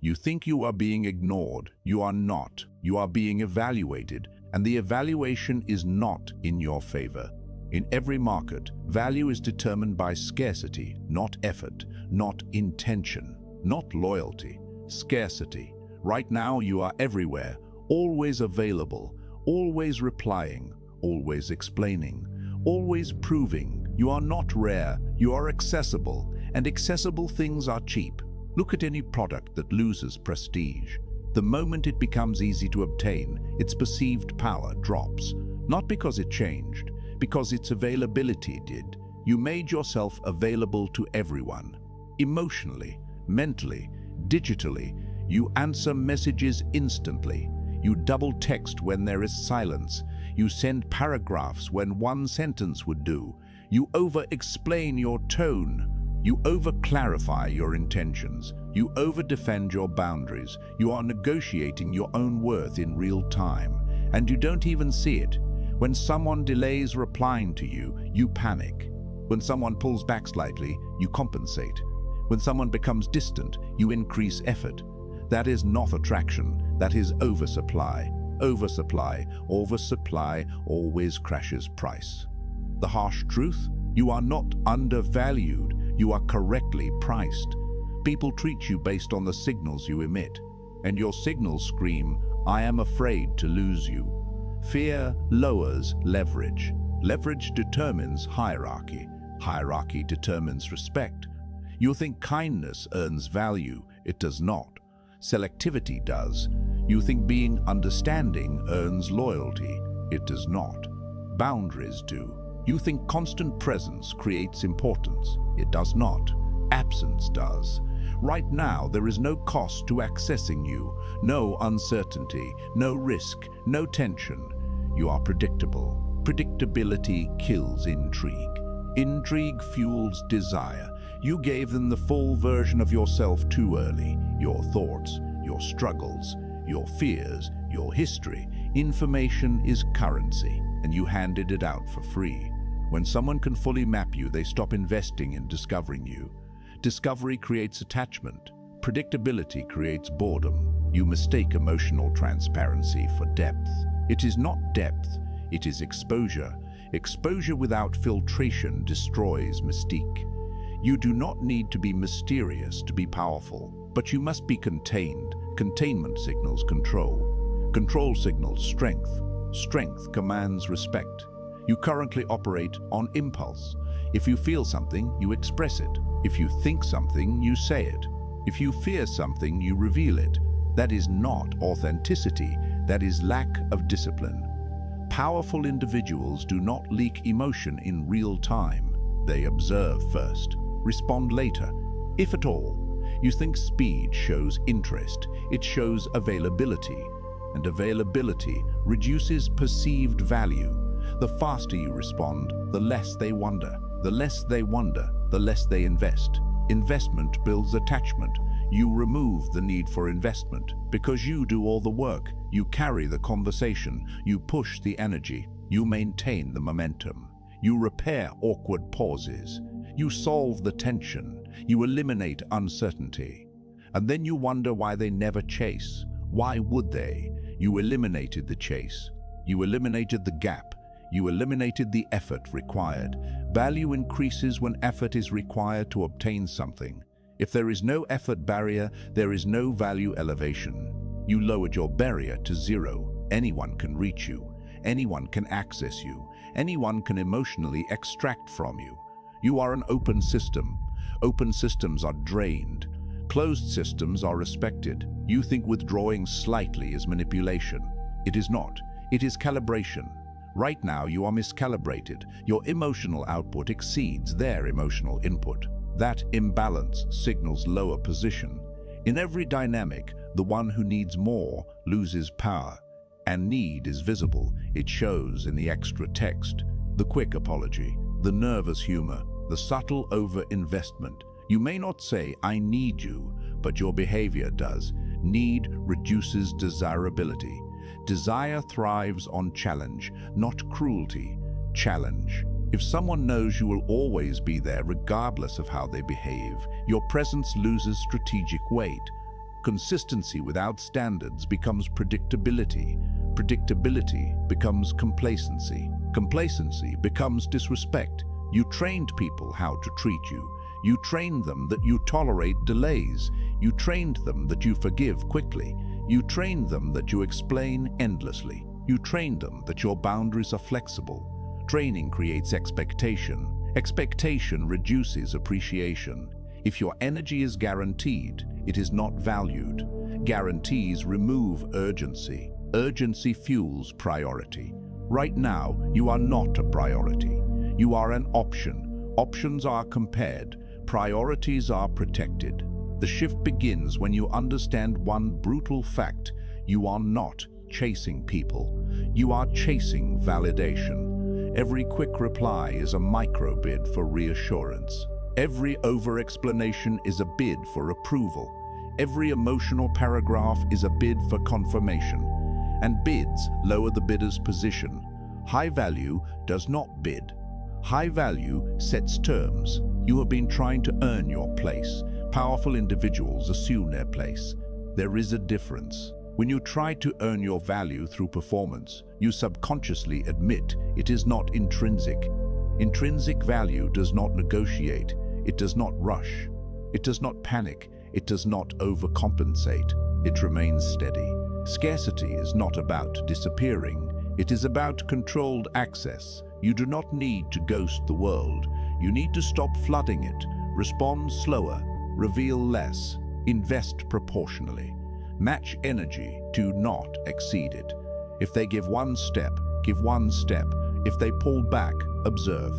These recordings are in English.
You think you are being ignored. You are not. You are being evaluated, and the evaluation is not in your favor. In every market, value is determined by scarcity, not effort, not intention, not loyalty. Scarcity. Right now you are everywhere, always available, always replying, always explaining, always proving. You are not rare, you are accessible, and accessible things are cheap. Look at any product that loses prestige. The moment it becomes easy to obtain, its perceived power drops. Not because it changed, because its availability did. You made yourself available to everyone. Emotionally, mentally, digitally, you answer messages instantly. You double text when there is silence. You send paragraphs when one sentence would do. You over-explain your tone. You over-clarify your intentions. You over-defend your boundaries. You are negotiating your own worth in real time, and you don't even see it. When someone delays replying to you, you panic. When someone pulls back slightly, you compensate. When someone becomes distant, you increase effort. That is not attraction, that is oversupply. Oversupply always crashes price. The harsh truth? You are not undervalued. You are correctly priced. People treat you based on the signals you emit, and your signals scream, "I am afraid to lose you." Fear lowers leverage. Leverage determines hierarchy. Hierarchy determines respect. You think kindness earns value. It does not. Selectivity does. You think being understanding earns loyalty. It does not. Boundaries do. You think constant presence creates importance. It does not. Absence does. Right now, there is no cost to accessing you, no uncertainty, no risk, no tension. You are predictable. Predictability kills intrigue. Intrigue fuels desire. You gave them the full version of yourself too early. Your thoughts, your struggles, your fears, your history. Information is currency, and you handed it out for free. When someone can fully map you, they stop investing in discovering you. Discovery creates attachment. Predictability creates boredom. You mistake emotional transparency for depth. It is not depth, it is exposure. Exposure without filtration destroys mystique. You do not need to be mysterious to be powerful, but you must be contained. Containment signals control. Control signals strength. Strength commands respect. You currently operate on impulse. If you feel something, you express it. If you think something, you say it. If you fear something, you reveal it. That is not authenticity. That is lack of discipline. Powerful individuals do not leak emotion in real time. They observe first, respond later, if at all. You think speed shows interest. It shows availability. And availability reduces perceived value. The faster you respond, the less they wonder. The less they wonder, the less they invest. Investment builds attachment. You remove the need for investment because you do all the work. You carry the conversation. You push the energy. You maintain the momentum. You repair awkward pauses. You solve the tension. You eliminate uncertainty. And then you wonder why they never chase. Why would they? You eliminated the chase. You eliminated the gap. You eliminated the effort required. Value increases when effort is required to obtain something. If there is no effort barrier, there is no value elevation. You lowered your barrier to zero. Anyone can reach you. Anyone can access you. Anyone can emotionally extract from you. You are an open system. Open systems are drained. Closed systems are respected. You think withdrawing slightly is manipulation. It is not. It is calibration. Right now, you are miscalibrated. Your emotional output exceeds their emotional input. That imbalance signals lower position. In every dynamic, the one who needs more loses power. And need is visible. It shows in the extra text, the quick apology, the nervous humor, the subtle over-investment. You may not say, "I need you," but your behavior does. Need reduces desirability. Desire thrives on challenge, not cruelty. Challenge. If someone knows you will always be there regardless of how they behave, your presence loses strategic weight. Consistency without standards becomes predictability. Predictability becomes complacency. Complacency becomes disrespect. You trained people how to treat you. You trained them that you tolerate delays. You trained them that you forgive quickly. You trained them that you explain endlessly. You trained them that your boundaries are flexible. Training creates expectation. Expectation reduces appreciation. If your energy is guaranteed, it is not valued. Guarantees remove urgency. Urgency fuels priority. Right now, you are not a priority. You are an option. Options are compared. Priorities are protected. The shift begins when you understand one brutal fact. You are not chasing people. You are chasing validation. Every quick reply is a micro-bid for reassurance. Every over-explanation is a bid for approval. Every emotional paragraph is a bid for confirmation. And bids lower the bidder's position. High value does not bid. High value sets terms. You have been trying to earn your place. Powerful individuals assume their place. There is a difference. When you try to earn your value through performance, you subconsciously admit it is not intrinsic. Intrinsic value does not negotiate. It does not rush. It does not panic. It does not overcompensate. It remains steady. Scarcity is not about disappearing. It is about controlled access. You do not need to ghost the world. You need to stop flooding it. Respond slower. Reveal less. Invest proportionally. Match energy. Do not exceed it. If they give one step, give one step. If they pull back, observe.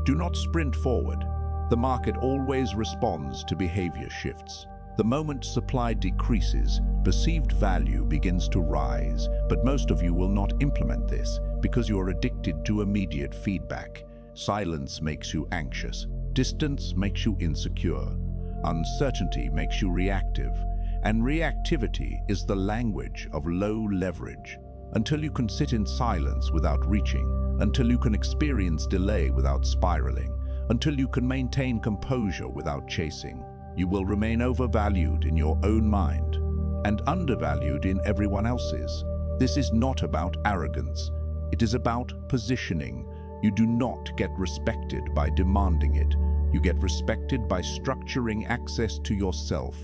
Do not sprint forward. The market always responds to behavior shifts. The moment supply decreases, perceived value begins to rise, but most of you will not implement this because you are addicted to immediate feedback. Silence makes you anxious. Distance makes you insecure. Uncertainty makes you reactive. And reactivity is the language of low leverage. Until you can sit in silence without reaching, until you can experience delay without spiraling, until you can maintain composure without chasing, you will remain overvalued in your own mind and undervalued in everyone else's. This is not about arrogance. It is about positioning. You do not get respected by demanding it. You get respected by structuring access to yourself.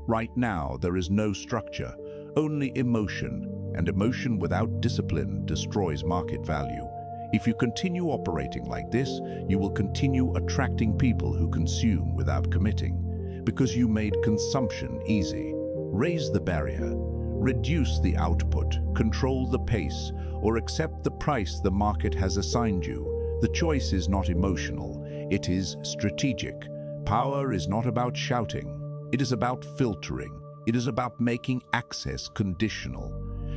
Right now, there is no structure, only emotion, and emotion without discipline destroys market value. If you continue operating like this, you will continue attracting people who consume without committing, because you made consumption easy. Raise the barrier, reduce the output, control the pace, or accept the price the market has assigned you. The choice is not emotional, it is strategic. Power is not about shouting. It is about filtering. It is about making access conditional.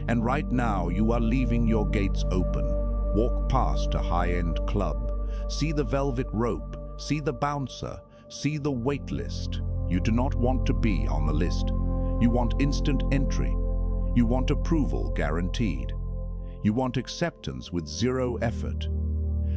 And right now, you are leaving your gates open. Walk past a high-end club. See the velvet rope. See the bouncer. See the wait list. You do not want to be on the list. You want instant entry. You want approval guaranteed. You want acceptance with zero effort.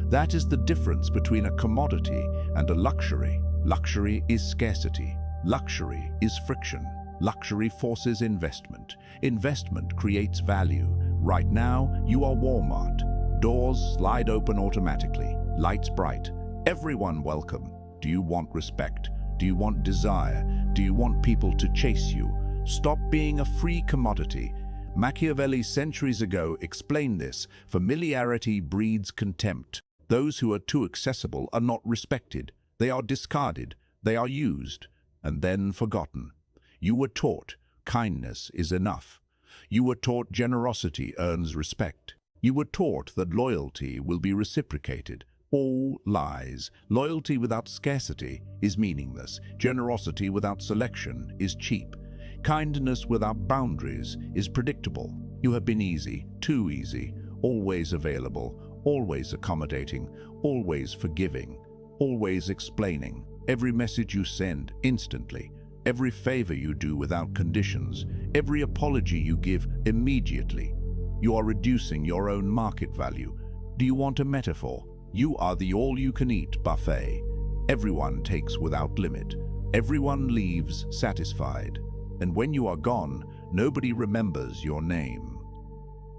That is the difference between a commodity and a luxury. Luxury is scarcity. Luxury is friction. Luxury forces investment. Investment creates value. Right now, you are Walmart. Doors slide open automatically. Lights bright. Everyone welcome. Do you want respect? Do you want desire? Do you want people to chase you? Stop being a free commodity. Machiavelli centuries ago explained this. Familiarity breeds contempt. Those who are too accessible are not respected. They are discarded. They are used and then forgotten. You were taught kindness is enough. You were taught generosity earns respect. You were taught that loyalty will be reciprocated. All lies. Loyalty without scarcity is meaningless. Generosity without selection is cheap. Kindness without boundaries is predictable. You have been easy, too easy, always available, always accommodating, always forgiving, always explaining. Every message you send instantly, every favor you do without conditions, every apology you give immediately. You are reducing your own market value. Do you want a metaphor? You are the all-you-can-eat buffet. Everyone takes without limit. Everyone leaves satisfied. and when you are gone, nobody remembers your name.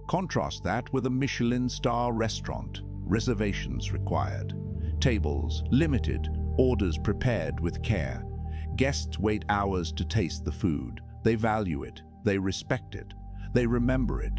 Contrast that with a Michelin star restaurant, reservations required. Tables limited, orders prepared with care. Guests wait hours to taste the food. They value it, they respect it, they remember it.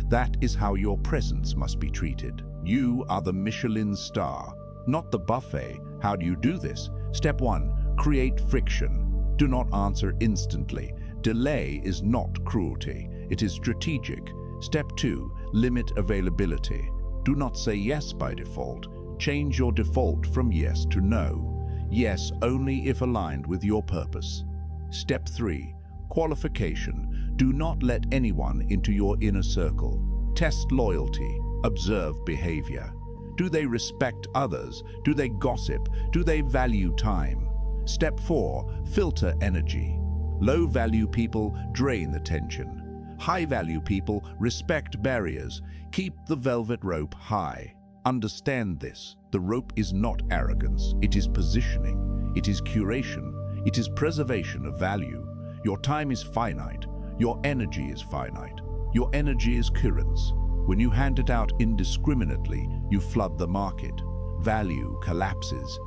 That is how your presence must be treated. You are the Michelin star, not the buffet. How do you do this? Step 1. Create friction. Do not answer instantly. Delay is not cruelty, it is strategic. Step 2. Limit availability. Do not say yes by default. Change your default from yes to no. Yes only if aligned with your purpose. Step 3. Qualification. Do not let anyone into your inner circle. Test loyalty. Observe behavior. Do they respect others? Do they gossip? Do they value time? Step 4. Filter energy. Low-value people drain attention. High-value people respect barriers. Keep the velvet rope high. Understand this. The rope is not arrogance. It is positioning. It is curation. It is preservation of value. Your time is finite. Your energy is finite. Your energy is currents. When you hand it out indiscriminately, you flood the market. Value collapses.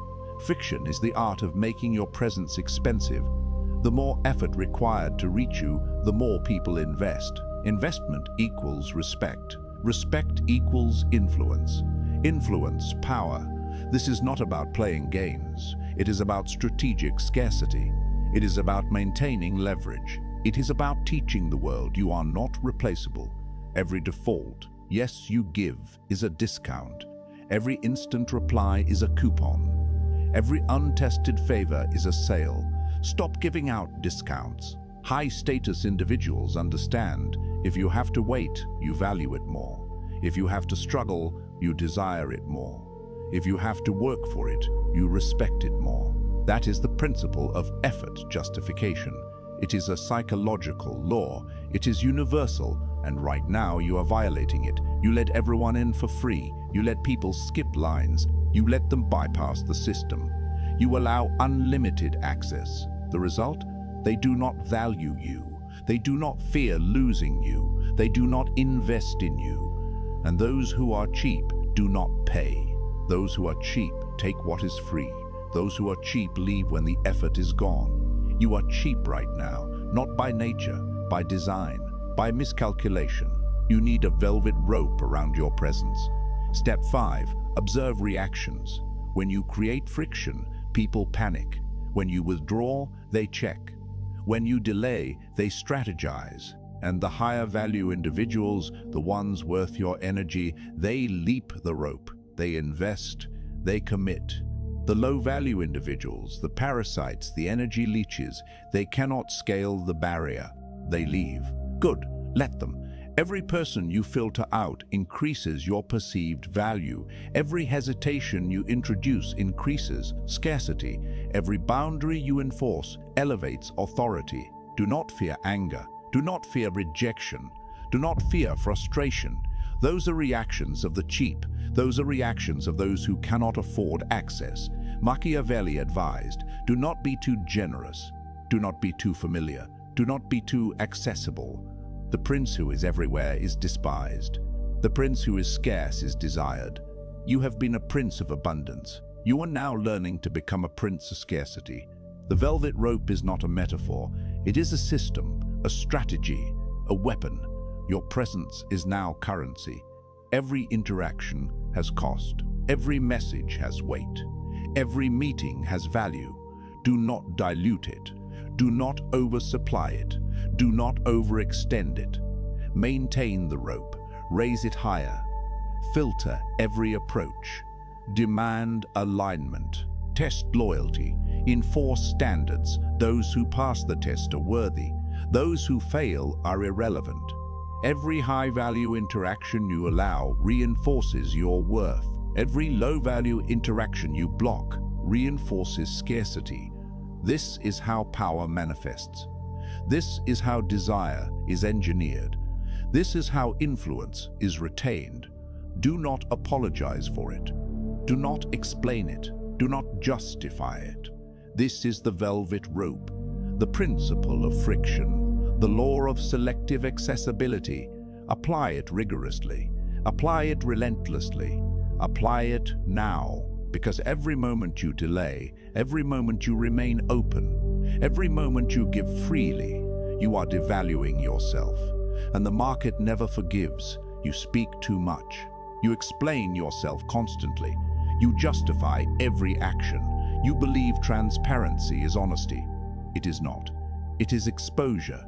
Friction is the art of making your presence expensive. The more effort required to reach you, the more people invest. Investment equals respect. Respect equals influence. Influence, power. This is not about playing games. It is about strategic scarcity. It is about maintaining leverage. It is about teaching the world you are not replaceable. Every default, yes you give, is a discount. Every instant reply is a coupon. Every untested favor is a sale. Stop giving out discounts. High-status individuals understand if you have to wait, you value it more. If you have to struggle, you desire it more. If you have to work for it, you respect it more. That is the principle of effort justification. It is a psychological law. It is universal, and right now you are violating it. You let everyone in for free. You let people skip lines. You let them bypass the system. You allow unlimited access. The result? They do not value you. They do not fear losing you. They do not invest in you. And those who are cheap do not pay. Those who are cheap take what is free. Those who are cheap leave when the effort is gone. You are cheap right now, not by nature, by design, by miscalculation. You need a velvet rope around your presence. Step 5. Observe reactions. When you create friction, people panic. When you withdraw, they check. When you delay, they strategize. And the higher value individuals, the ones worth your energy, they leap the rope, they invest, they commit. The low value individuals, the parasites, the energy leeches, they cannot scale the barrier, they leave. Good, let them. Every person you filter out increases your perceived value. Every hesitation you introduce increases scarcity. Every boundary you enforce elevates authority. Do not fear anger. Do not fear rejection. Do not fear frustration. Those are reactions of the cheap. Those are reactions of those who cannot afford access. Machiavelli advised, do not be too generous. Do not be too familiar. Do not be too accessible. The prince who is everywhere is despised. The prince who is scarce is desired. You have been a prince of abundance. You are now learning to become a prince of scarcity. The velvet rope is not a metaphor. It is a system, a strategy, a weapon. Your presence is now currency. Every interaction has cost. Every message has weight. Every meeting has value. Do not dilute it. Do not oversupply it. Do not overextend it. Maintain the rope. Raise it higher. Filter every approach. Demand alignment. Test loyalty. Enforce standards. Those who pass the test are worthy. Those who fail are irrelevant. Every high-value interaction you allow reinforces your worth. Every low-value interaction you block reinforces scarcity. This is how power manifests. This is how desire is engineered. This is how influence is retained. Do not apologize for it. Do not explain it. Do not justify it. This is the velvet rope, the principle of friction. the law of selective accessibility. Apply it rigorously. Apply it relentlessly. Apply it now, because every moment you delay, every moment you remain open, every moment you give freely, you are devaluing yourself. And the market never forgives. You speak too much. You explain yourself constantly. You justify every action. You believe transparency is honesty. It is not. It is exposure.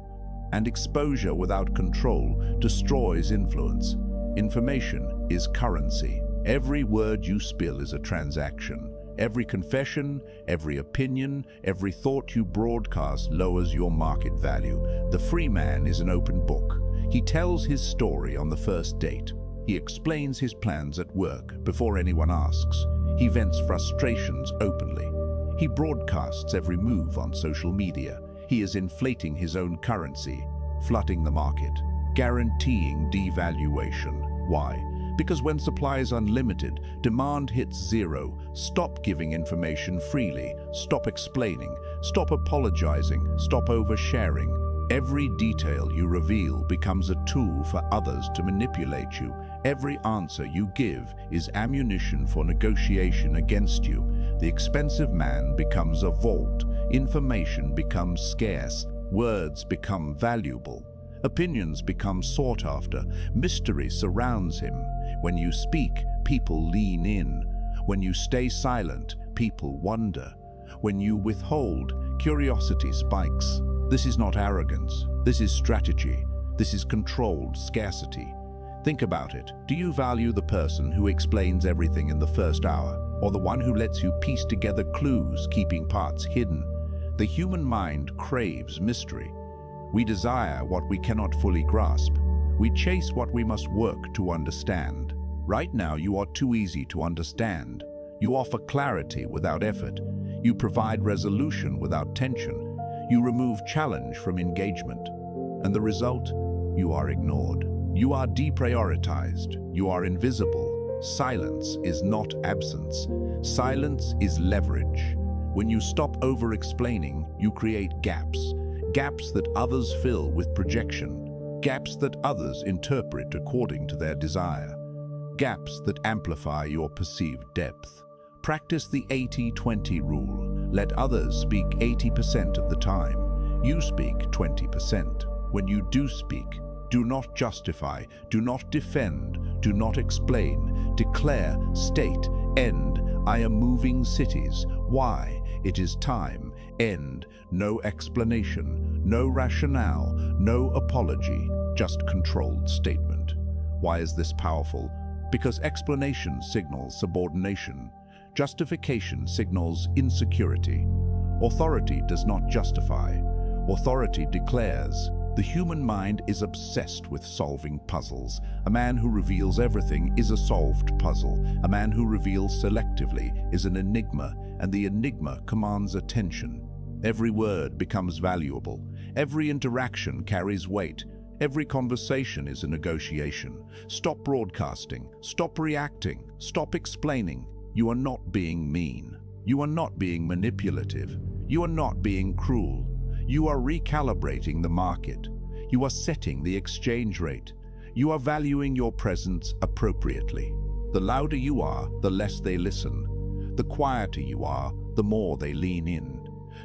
And exposure without control destroys influence. Information is currency. Every word you spill is a transaction. Every confession, every opinion, every thought you broadcast lowers your market value. The free man is an open book. He tells his story on the first date. He explains his plans at work before anyone asks. He vents frustrations openly. He broadcasts every move on social media. He is inflating his own currency, flooding the market, guaranteeing devaluation. Why? Because when supply is unlimited, demand hits zero. Stop giving information freely. Stop explaining. Stop apologizing. Stop oversharing. Every detail you reveal becomes a tool for others to manipulate you. Every answer you give is ammunition for negotiation against you. The expensive man becomes a vault. Information becomes scarce. Words become valuable. Opinions become sought after. Mystery surrounds him. When you speak, people lean in. When you stay silent, people wonder. When you withhold, curiosity spikes. This is not arrogance. This is strategy. This is controlled scarcity. Think about it. Do you value the person who explains everything in the first hour, or the one who lets you piece together clues, keeping parts hidden? The human mind craves mystery. We desire what we cannot fully grasp. We chase what we must work to understand. Right now, you are too easy to understand. You offer clarity without effort. You provide resolution without tension. You remove challenge from engagement. And the result? You are ignored. You are deprioritized. You are invisible. Silence is not absence. Silence is leverage. When you stop over-explaining, you create gaps. Gaps that others fill with projection. Gaps that others interpret according to their desire. Gaps that amplify your perceived depth. Practice the 80-20 rule. Let others speak 80% of the time. You speak 20%. When you do speak, do not justify, do not defend, do not explain. Declare, state, end. I am moving cities. Why? It is time. End. No explanation, no rationale, no apology, just controlled statement. Why is this powerful? Because explanation signals subordination. Justification signals insecurity. Authority does not justify. Authority declares. The human mind is obsessed with solving puzzles. A man who reveals everything is a solved puzzle. A man who reveals selectively is an enigma, and the enigma commands attention. Every word becomes valuable. Every interaction carries weight. Every conversation is a negotiation. Stop broadcasting. Stop reacting. Stop explaining. You are not being mean. You are not being manipulative. You are not being cruel. You are recalibrating the market. You are setting the exchange rate. You are valuing your presence appropriately. The louder you are, the less they listen. The quieter you are, the more they lean in.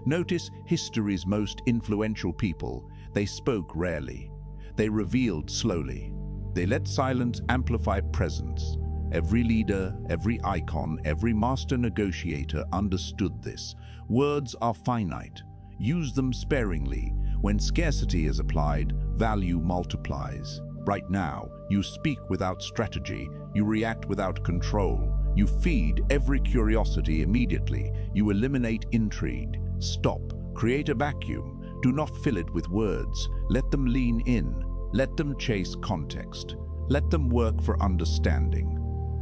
Notice history's most influential people. They spoke rarely. They revealed slowly. They let silence amplify presence. Every leader, every icon, every master negotiator understood this. Words are finite. Use them sparingly. When scarcity is applied, value multiplies. Right now, you speak without strategy. You react without control. You feed every curiosity immediately. You eliminate intrigue. Stop. Create a vacuum. Do not fill it with words. Let them lean in. Let them chase context. Let them work for understanding.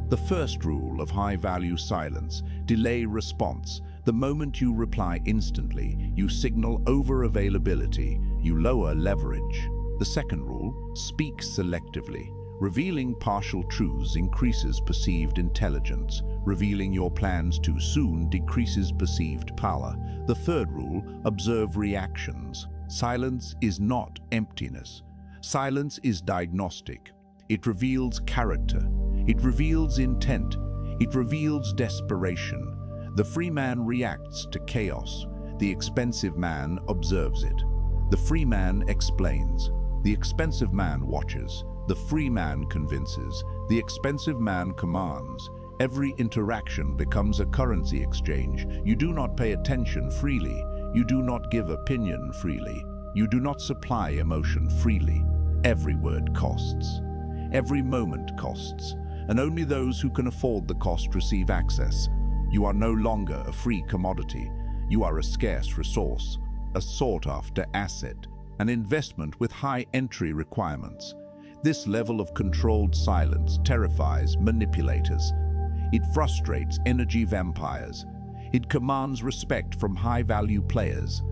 The first rule of high-value silence: delay response. The moment you reply instantly, you signal over-availability. You lower leverage. The second rule: speak selectively. Revealing partial truths increases perceived intelligence. Revealing your plans too soon decreases perceived power. The third rule: observe reactions. Silence is not emptiness. Silence is diagnostic. It reveals character. It reveals intent. It reveals desperation. The free man reacts to chaos. The expensive man observes it. The free man explains. The expensive man watches. The free man convinces. The expensive man commands. Every interaction becomes a currency exchange. You do not pay attention freely. You do not give opinion freely. You do not supply emotion freely. Every word costs. Every moment costs. And only those who can afford the cost receive access. You are no longer a free commodity. You are a scarce resource, a sought-after asset, an investment with high entry requirements. This level of controlled silence terrifies manipulators. It frustrates energy vampires. It commands respect from high-value players.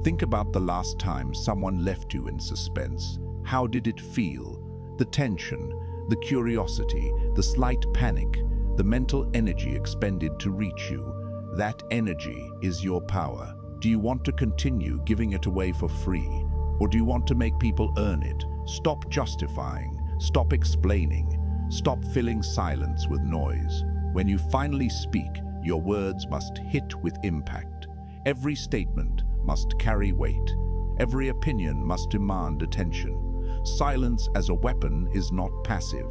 Think about the last time someone left you in suspense. How did it feel? The tension, the curiosity, the slight panic, the mental energy expended to reach you. That energy is your power. Do you want to continue giving it away for free? Or do you want to make people earn it? Stop justifying. Stop explaining. Stop filling silence with noise. When you finally speak, your words must hit with impact. Every statement must carry weight. Every opinion must demand attention. Silence as a weapon is not passive.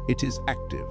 It is active,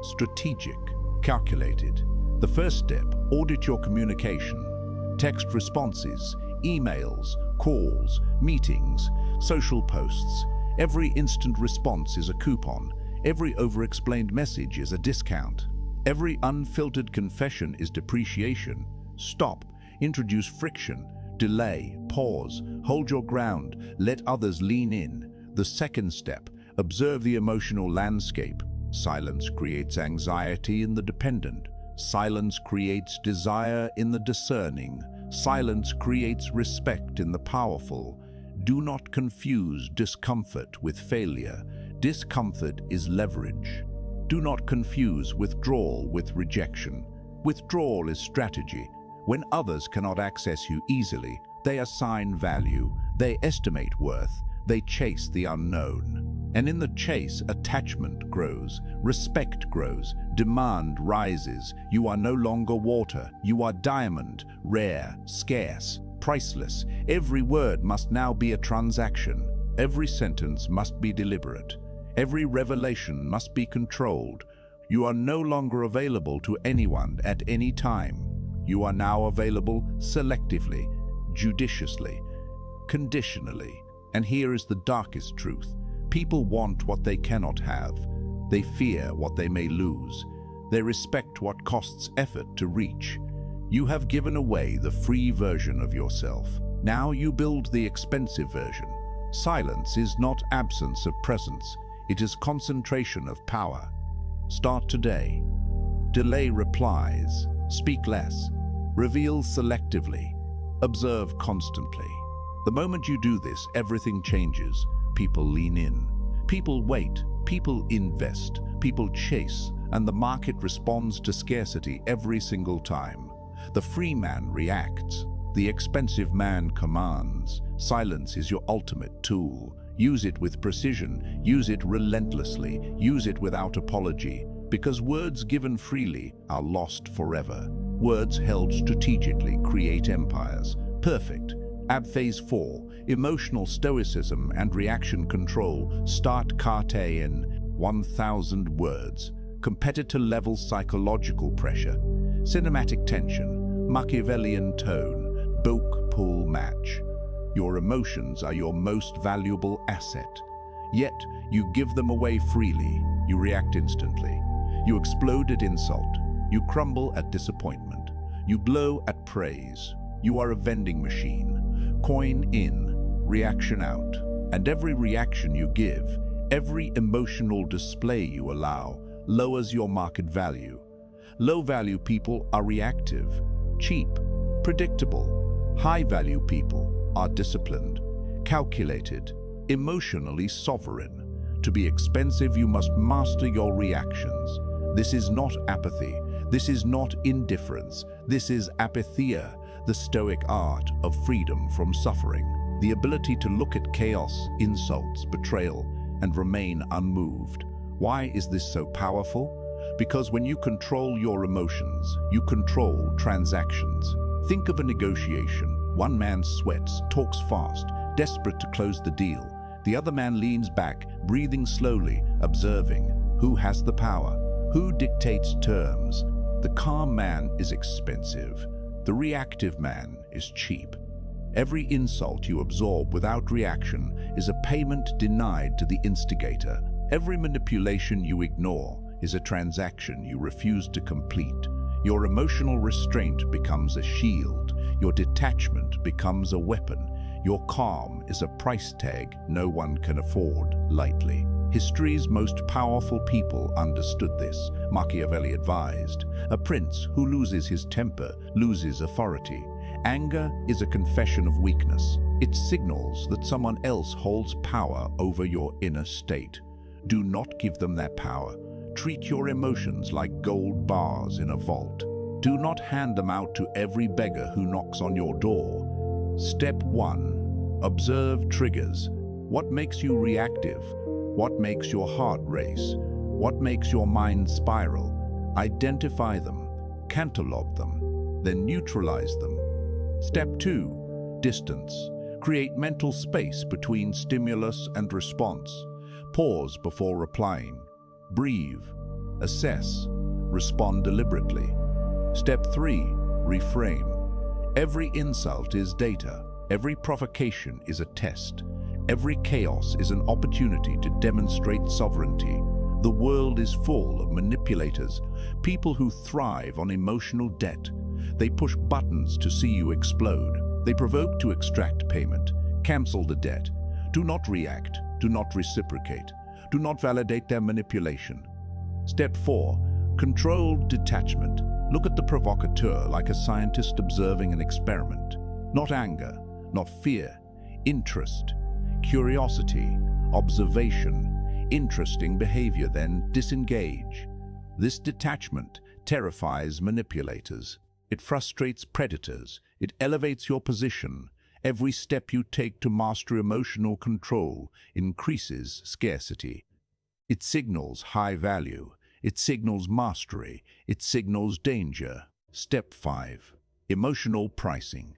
strategic, calculated. The first step, audit your communication. Text responses, emails, calls, meetings, social posts. Every instant response is a coupon. Every over-explained message is a discount. Every unfiltered confession is depreciation. Stop. Introduce friction. Delay. Pause. Hold your ground. Let others lean in. The second step, observe the emotional landscape. Silence creates anxiety in the dependent. Silence creates desire in the discerning. Silence creates respect in the powerful. Do not confuse discomfort with failure. Discomfort is leverage. Do not confuse withdrawal with rejection. Withdrawal is strategy. When others cannot access you easily, they assign value, they estimate worth, they chase the unknown. And in the chase, attachment grows, respect grows, demand rises. You are no longer water, you are diamond, rare, scarce, priceless. Every word must now be a transaction. Every sentence must be deliberate. Every revelation must be controlled. You are no longer available to anyone at any time. You are now available selectively, judiciously, conditionally. And here is the darkest truth. People want what they cannot have. They fear what they may lose. They respect what costs effort to reach. You have given away the free version of yourself. Now you build the expensive version. Silence is not absence of presence. It is concentration of power. Start today. Delay replies. Speak less. Reveal selectively. Observe constantly. The moment you do this, everything changes. People lean in. People wait. People invest. People chase. And the market responds to scarcity every single time. The free man reacts. The expensive man commands. Silence is your ultimate tool. Use it with precision. Use it relentlessly. Use it without apology. Because words given freely are lost forever. Words held strategically create empires. Perfect. Phase 4, emotional stoicism and reaction control. Start carte in 1,000 words. Competitor-level psychological pressure. Cinematic tension. Machiavellian tone. Bulk-pull match. Your emotions are your most valuable asset. Yet, you give them away freely. You react instantly. You explode at insult. You crumble at disappointment. You blow at praise. You are a vending machine. Coin in, reaction out. And every reaction you give, every emotional display you allow, lowers your market value. Low-value people are reactive, cheap, predictable. High-value people are disciplined, calculated, emotionally sovereign. To be expensive, you must master your reactions. This is not apathy. This is not indifference. This is apatheia, the stoic art of freedom from suffering. the ability to look at chaos, insults, betrayal, and remain unmoved. Why is this so powerful? Because when you control your emotions, you control transactions. Think of a negotiation. One man sweats, talks fast, desperate to close the deal. The other man leans back, breathing slowly, observing. Who has the power? Who dictates terms? The calm man is expensive. The reactive man is cheap. Every insult you absorb without reaction is a payment denied to the instigator. Every manipulation you ignore is a transaction you refuse to complete. Your emotional restraint becomes a shield. Your detachment becomes a weapon. Your calm is a price tag no one can afford lightly. History's most powerful people understood this. Machiavelli advised, "A prince who loses his temper loses authority." Anger is a confession of weakness. It signals that someone else holds power over your inner state. Do not give them that power. Treat your emotions like gold bars in a vault. Do not hand them out to every beggar who knocks on your door. Step 1. Observe triggers. What makes you reactive? What makes your heart race? What makes your mind spiral? Identify them, catalog them, then neutralize them. Step 2. Distance. Create mental space between stimulus and response. Pause before replying. Breathe. Assess. Respond deliberately. Step 3. Reframe. Every insult is data. Every provocation is a test. Every chaos is an opportunity to demonstrate sovereignty. The world is full of manipulators, people who thrive on emotional debt. They push buttons to see you explode. They provoke to extract payment. Cancel the debt. Do not react. Do not reciprocate. Do not validate their manipulation. Step 4. Controlled detachment. Look at the provocateur like a scientist observing an experiment. Not anger, not fear. Interest, curiosity, observation. Interesting behavior, then disengage. This detachment terrifies manipulators. It frustrates predators. It elevates your position. Every step you take to master emotional control increases scarcity. It signals high value. It signals mastery. It signals danger. Step 5. Emotional pricing.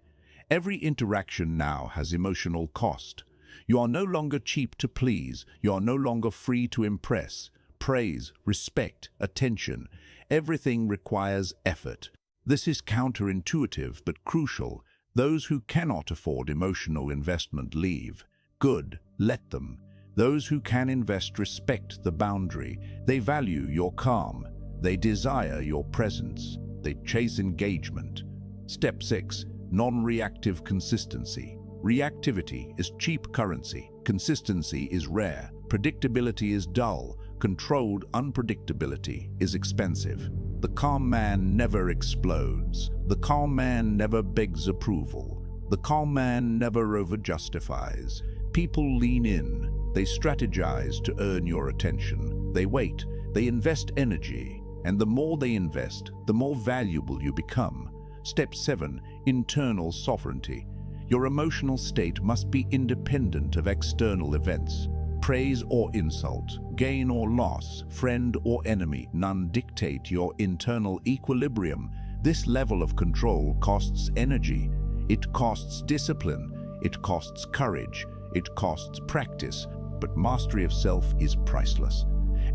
Every interaction now has emotional cost. You are no longer cheap to please. You are no longer free to impress. Praise, respect, attention. Everything requires effort. This is counterintuitive but crucial. Those who cannot afford emotional investment leave. Good, let them. Those who can invest respect the boundary. They value your calm. They desire your presence. They chase engagement. Step 6. Non-reactive consistency. Reactivity is cheap currency. Consistency is rare. Predictability is dull. Controlled unpredictability is expensive. The calm man never explodes. The calm man never begs approval. The calm man never over-justifies. People lean in. They strategize to earn your attention. They wait. They invest energy. And the more they invest, the more valuable you become. Step 7. Internal sovereignty. Your emotional state must be independent of external events. Praise or insult, gain or loss, friend or enemy, none dictate your internal equilibrium. This level of control costs energy. It costs discipline. It costs courage. It costs practice. But mastery of self is priceless.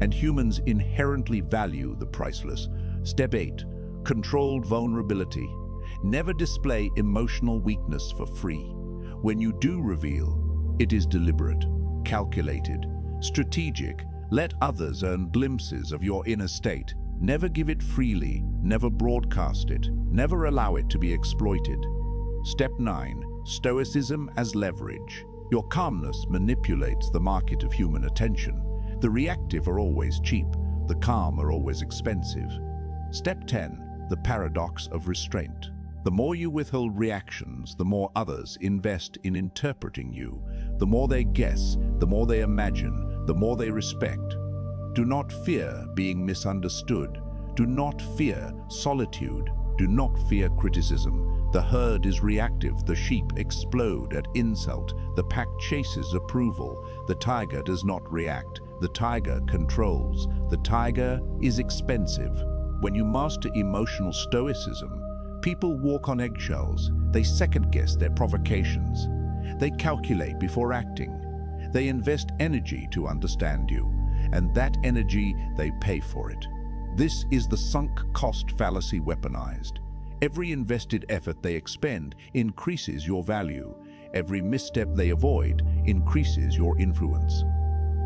And humans inherently value the priceless. Step 8. Controlled vulnerability. Never display emotional weakness for free. When you do reveal, it is deliberate, calculated, strategic. Let others earn glimpses of your inner state. Never give it freely, never broadcast it, never allow it to be exploited. Step 9. Stoicism as leverage. Your calmness manipulates the market of human attention. The reactive are always cheap, the calm are always expensive. Step 10. The paradox of restraint. The more you withhold reactions, the more others invest in interpreting you. The more they guess, the more they imagine, the more they respect. Do not fear being misunderstood. Do not fear solitude. Do not fear criticism. The herd is reactive, the sheep explode at insult, the pack chases approval, the tiger does not react, the tiger controls, the tiger is expensive. When you master emotional stoicism, people walk on eggshells, they second-guess their provocations, they calculate before acting, they invest energy to understand you, and that energy they pay for it. This is the sunk cost fallacy weaponized. Every invested effort they expend increases your value. Every misstep they avoid increases your influence.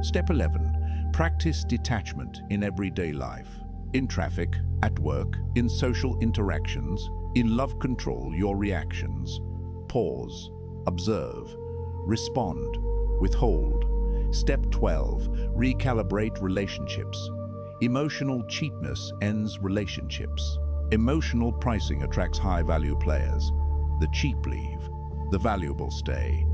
Step 11. Practice detachment in everyday life. In traffic, at work, in social interactions, in love, control your reactions. Pause, observe, respond, withhold. Step 12. Recalibrate relationships. Emotional cheapness ends relationships. Emotional pricing attracts high-value players. The cheap leave, the valuable stay.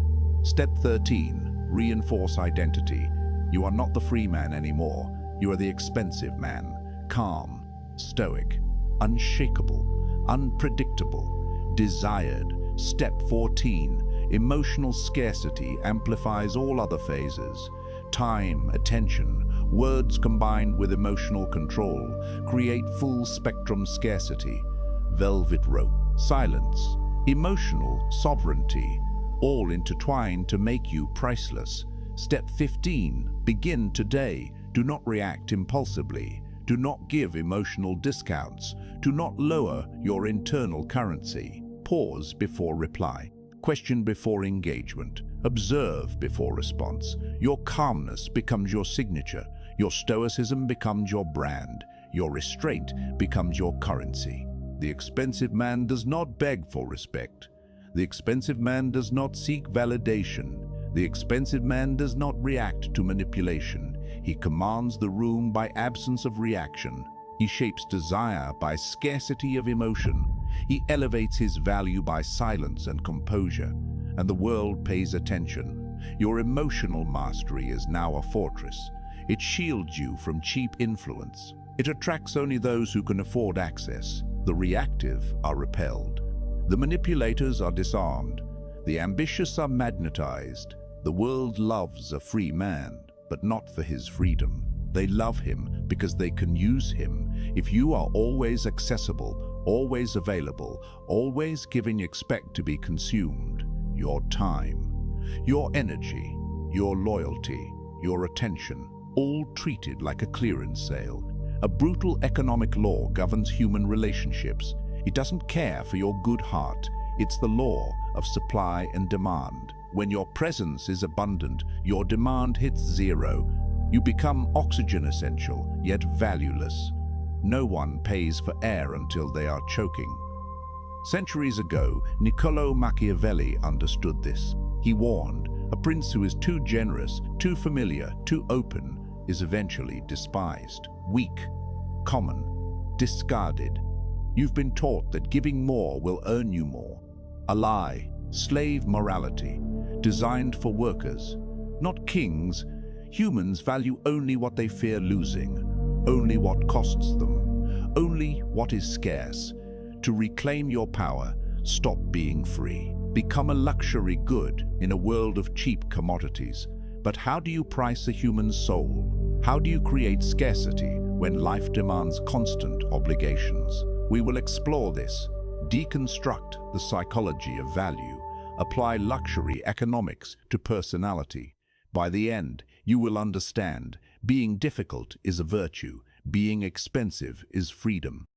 Step 13. Reinforce identity. You are not the free man anymore. You are the expensive man. Calm, stoic, unshakable, unpredictable, desired. Step 14. Emotional scarcity amplifies all other phases. Time, attention, words combined with emotional control create full-spectrum scarcity. Velvet rope, silence, emotional sovereignty, all intertwined to make you priceless. Step 15. Begin today. Do not react impulsively. Do not give emotional discounts. Do not lower your internal currency. Pause before reply. Question before engagement. Observe before response. Your calmness becomes your signature. Your stoicism becomes your brand. Your restraint becomes your currency. The expensive man does not beg for respect. The expensive man does not seek validation. The expensive man does not react to manipulation. He commands the room by absence of reaction. He shapes desire by scarcity of emotion. He elevates his value by silence and composure, and the world pays attention. Your emotional mastery is now a fortress. It shields you from cheap influence. It attracts only those who can afford access. The reactive are repelled. The manipulators are disarmed. The ambitious are magnetized. The world loves a free man, but not for his freedom. They love him because they can use him. If you are always accessible, always available, always giving, expect to be consumed. Your time, your energy, your loyalty, your attention, all treated like a clearance sale. A brutal economic law governs human relationships. It doesn't care for your good heart. It's the law of supply and demand. When your presence is abundant, your demand hits zero. You become oxygen essential, yet valueless. No one pays for air until they are choking. Centuries ago, Niccolò Machiavelli understood this. He warned, a prince who is too generous, too familiar, too open, is eventually despised, weak, common, discarded. You've been taught that giving more will earn you more. A lie, slave morality, designed for workers, not kings. Humans value only what they fear losing, only what costs them, only what is scarce. To reclaim your power, stop being free. Become a luxury good in a world of cheap commodities. But how do you price a human soul? How do you create scarcity when life demands constant obligations? We will explore this, deconstruct the psychology of value, apply luxury economics to personality. By the end, you will understand, being difficult is a virtue, being expensive is freedom.